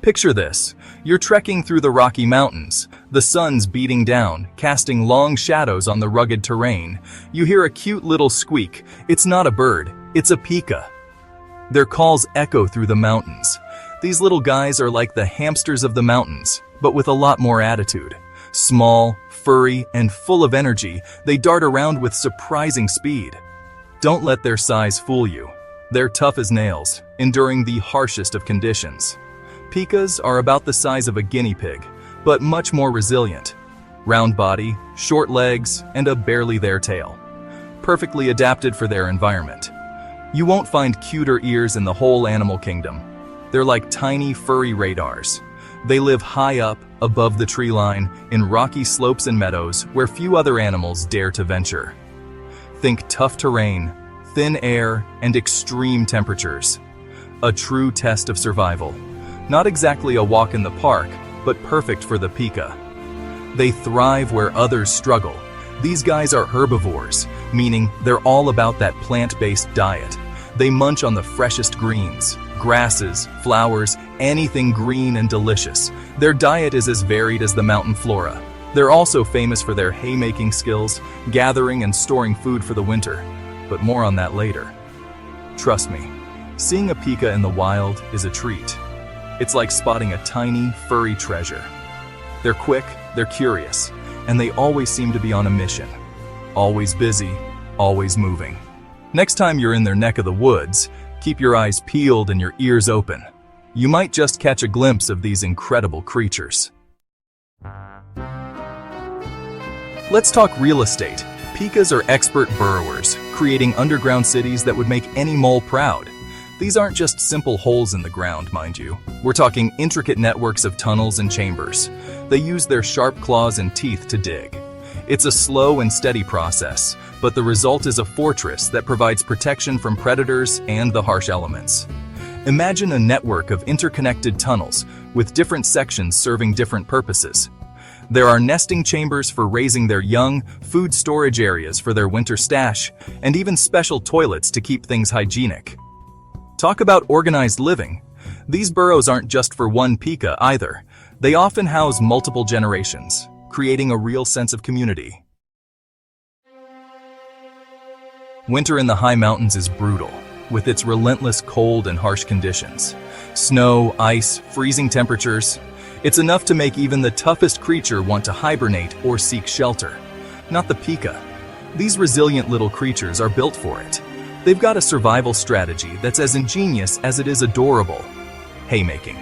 Picture this. You're trekking through the Rocky Mountains. The sun's beating down, casting long shadows on the rugged terrain. You hear a cute little squeak. It's not a bird, it's a pika. Their calls echo through the mountains. These little guys are like the hamsters of the mountains, but with a lot more attitude. Small, furry, and full of energy, they dart around with surprising speed. Don't let their size fool you. They're tough as nails, enduring the harshest of conditions. Pikas are about the size of a guinea pig, but much more resilient. Round body, short legs, and a barely there tail. Perfectly adapted for their environment. You won't find cuter ears in the whole animal kingdom. They're like tiny, furry radars. They live high up, above the tree line, in rocky slopes and meadows where few other animals dare to venture. Think tough terrain, thin air, and extreme temperatures. A true test of survival. Not exactly a walk in the park, but perfect for the pika. They thrive where others struggle. These guys are herbivores, meaning they're all about that plant-based diet. They munch on the freshest greens, grasses, flowers, anything green and delicious. Their diet is as varied as the mountain flora. They're also famous for their haymaking skills, gathering and storing food for the winter. But more on that later. Trust me, seeing a pika in the wild is a treat. It's like spotting a tiny, furry treasure. They're quick, they're curious, and they always seem to be on a mission. Always busy, always moving. Next time you're in their neck of the woods, keep your eyes peeled and your ears open. You might just catch a glimpse of these incredible creatures. Let's talk real estate. Pikas are expert burrowers, creating underground cities that would make any mole proud. These aren't just simple holes in the ground, mind you. We're talking intricate networks of tunnels and chambers. They use their sharp claws and teeth to dig. It's a slow and steady process, but the result is a fortress that provides protection from predators and the harsh elements. Imagine a network of interconnected tunnels, with different sections serving different purposes. There are nesting chambers for raising their young, food storage areas for their winter stash, and even special toilets to keep things hygienic. Talk about organized living. These burrows aren't just for one pika either. They often house multiple generations, creating a real sense of community. Winter in the high mountains is brutal, with its relentless cold and harsh conditions. Snow, ice, freezing temperatures. It's enough to make even the toughest creature want to hibernate or seek shelter. Not the pika. These resilient little creatures are built for it. They've got a survival strategy that's as ingenious as it is adorable. Haymaking,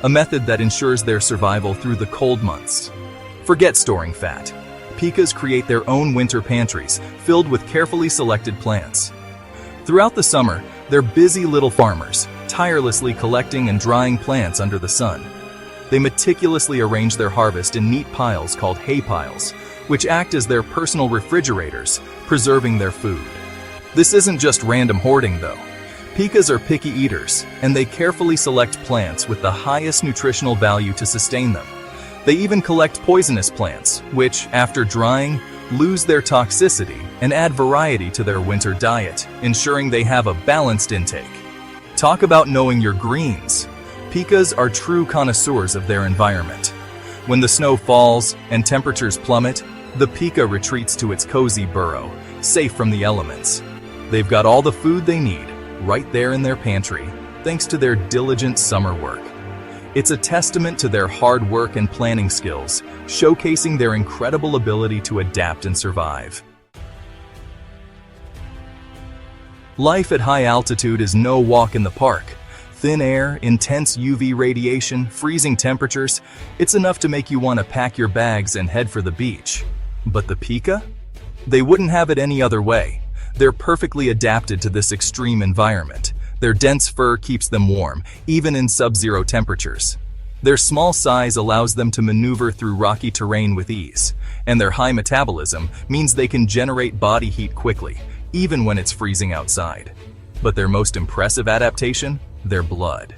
a method that ensures their survival through the cold months. Forget storing fat. Pikas create their own winter pantries, filled with carefully selected plants. Throughout the summer, they're busy little farmers, tirelessly collecting and drying plants under the sun. They meticulously arrange their harvest in neat piles called hay piles, which act as their personal refrigerators, preserving their food. This isn't just random hoarding, though. Pikas are picky eaters, and they carefully select plants with the highest nutritional value to sustain them. They even collect poisonous plants, which, after drying, lose their toxicity and add variety to their winter diet, ensuring they have a balanced intake. Talk about knowing your greens. Pikas are true connoisseurs of their environment. When the snow falls and temperatures plummet, the pika retreats to its cozy burrow, safe from the elements. They've got all the food they need, right there in their pantry, thanks to their diligent summer work. It's a testament to their hard work and planning skills, showcasing their incredible ability to adapt and survive. Life at high altitude is no walk in the park. Thin air, intense UV radiation, freezing temperatures, it's enough to make you want to pack your bags and head for the beach. But the pika? They wouldn't have it any other way. They're perfectly adapted to this extreme environment. Their dense fur keeps them warm, even in sub-zero temperatures. Their small size allows them to maneuver through rocky terrain with ease, and their high metabolism means they can generate body heat quickly, even when it's freezing outside. But their most impressive adaptation? Their blood.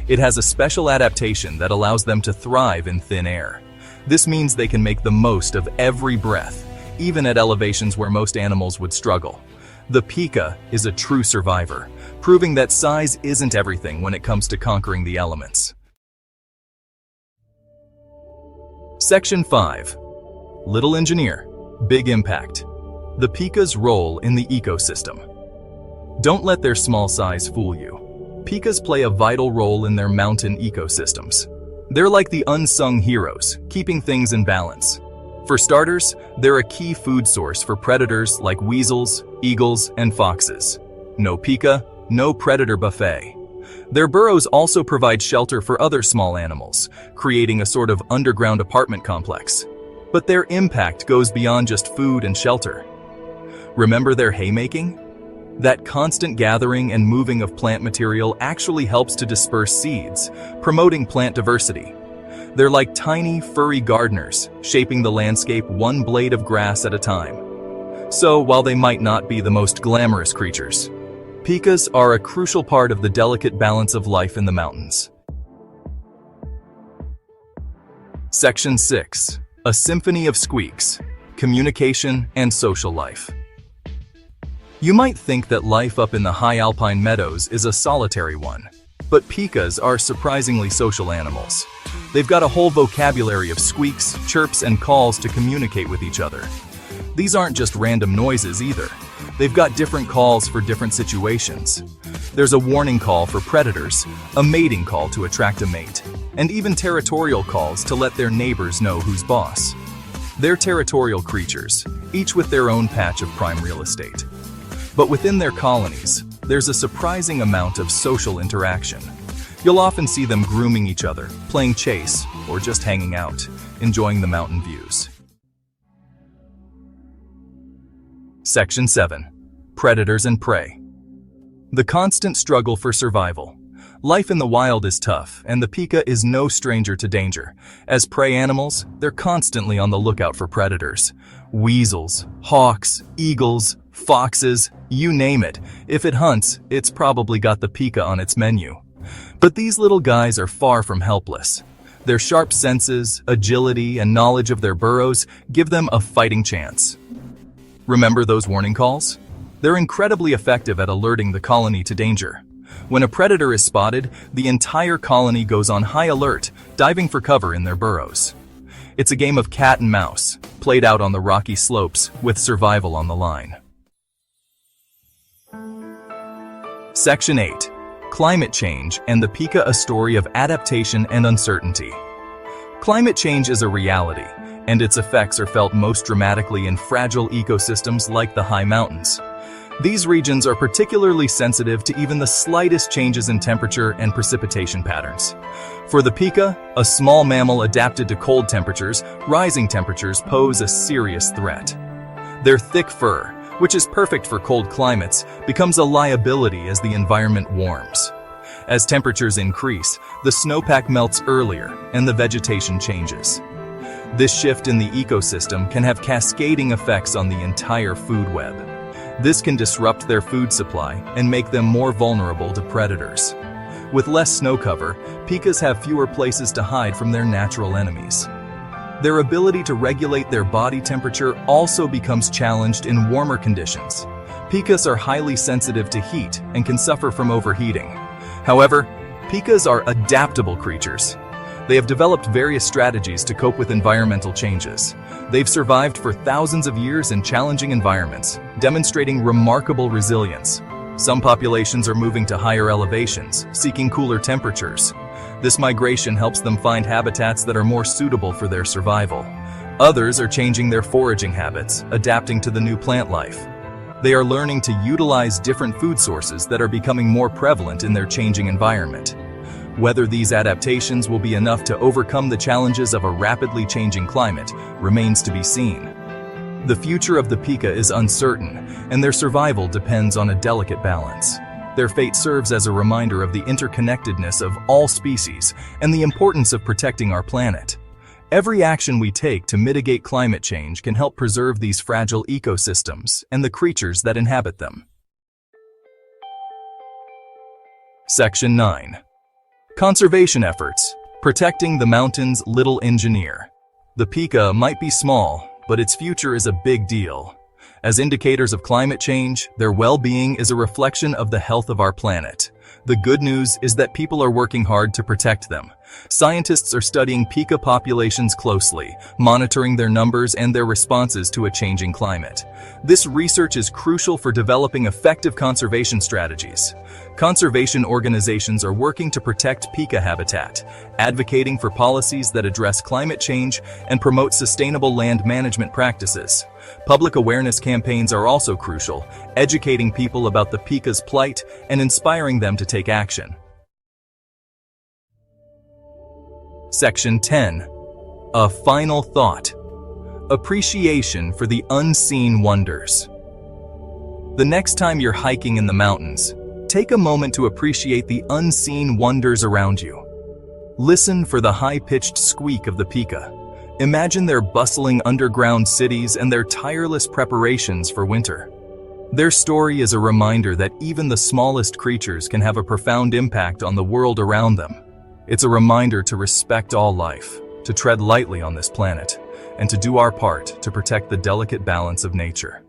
It has a special adaptation that allows them to thrive in thin air. This means they can make the most of every breath, even at elevations where most animals would struggle. The pika is a true survivor, proving that size isn't everything when it comes to conquering the elements. Section 5. Little Engineer, Big Impact. The pikas' role in the ecosystem. Don't let their small size fool you. Pikas play a vital role in their mountain ecosystems. They're like the unsung heroes, keeping things in balance. For starters, they're a key food source for predators like weasels, eagles, and foxes. No pika, no predator buffet. Their burrows also provide shelter for other small animals, creating a sort of underground apartment complex. But their impact goes beyond just food and shelter. Remember their haymaking? That constant gathering and moving of plant material actually helps to disperse seeds, promoting plant diversity. They're like tiny, furry gardeners, shaping the landscape one blade of grass at a time. So, while they might not be the most glamorous creatures, pikas are a crucial part of the delicate balance of life in the mountains. Section 6. A symphony of squeaks, communication and social life. You might think that life up in the high alpine meadows is a solitary one, but pikas are surprisingly social animals. They've got a whole vocabulary of squeaks, chirps, and calls to communicate with each other. These aren't just random noises either. They've got different calls for different situations. There's a warning call for predators, a mating call to attract a mate, and even territorial calls to let their neighbors know who's boss. They're territorial creatures, each with their own patch of prime real estate. But within their colonies, there's a surprising amount of social interaction. You'll often see them grooming each other, playing chase, or just hanging out, enjoying the mountain views. Section 7. Predators and Prey. The constant struggle for survival. Life in the wild is tough, and the pika is no stranger to danger. As prey animals, they're constantly on the lookout for predators. Weasels, hawks, eagles, foxes, you name it. If it hunts, it's probably got the pika on its menu. But these little guys are far from helpless. Their sharp senses, agility, and knowledge of their burrows give them a fighting chance. Remember those warning calls? They're incredibly effective at alerting the colony to danger. When a predator is spotted, the entire colony goes on high alert, diving for cover in their burrows. It's a game of cat and mouse, played out on the rocky slopes with survival on the line. Section 8. Climate change and the pika, a story of adaptation and uncertainty. Climate change is a reality, and its effects are felt most dramatically in fragile ecosystems like the high mountains. These regions are particularly sensitive to even the slightest changes in temperature and precipitation patterns. For the pika, a small mammal adapted to cold temperatures, rising temperatures pose a serious threat. Their thick fur, which is perfect for cold climates, becomes a liability as the environment warms. As temperatures increase, the snowpack melts earlier and the vegetation changes. This shift in the ecosystem can have cascading effects on the entire food web. This can disrupt their food supply and make them more vulnerable to predators. With less snow cover, pikas have fewer places to hide from their natural enemies. Their ability to regulate their body temperature also becomes challenged in warmer conditions. Pikas are highly sensitive to heat and can suffer from overheating. However, pikas are adaptable creatures. They have developed various strategies to cope with environmental changes. They've survived for thousands of years in challenging environments, demonstrating remarkable resilience. Some populations are moving to higher elevations, seeking cooler temperatures. This migration helps them find habitats that are more suitable for their survival. Others are changing their foraging habits, adapting to the new plant life. They are learning to utilize different food sources that are becoming more prevalent in their changing environment. Whether these adaptations will be enough to overcome the challenges of a rapidly changing climate remains to be seen. The future of the pika is uncertain, and their survival depends on a delicate balance. Their fate serves as a reminder of the interconnectedness of all species and the importance of protecting our planet. Every action we take to mitigate climate change can help preserve these fragile ecosystems and the creatures that inhabit them. Section 9. Conservation efforts, protecting the mountain's little engineer. The pika might be small, but its future is a big deal. As indicators of climate change, their well-being is a reflection of the health of our planet. The good news is that people are working hard to protect them. Scientists are studying pika populations closely, monitoring their numbers and their responses to a changing climate. This research is crucial for developing effective conservation strategies. Conservation organizations are working to protect pika habitat, advocating for policies that address climate change and promote sustainable land management practices. Public awareness campaigns are also crucial, educating people about the pika's plight and inspiring them to take action. Section 10. A final thought. Appreciation for the unseen wonders. The next time you're hiking in the mountains, take a moment to appreciate the unseen wonders around you. Listen for the high-pitched squeak of the pika. Imagine their bustling underground cities and their tireless preparations for winter. Their story is a reminder that even the smallest creatures can have a profound impact on the world around them. It's a reminder to respect all life, to tread lightly on this planet, and to do our part to protect the delicate balance of nature.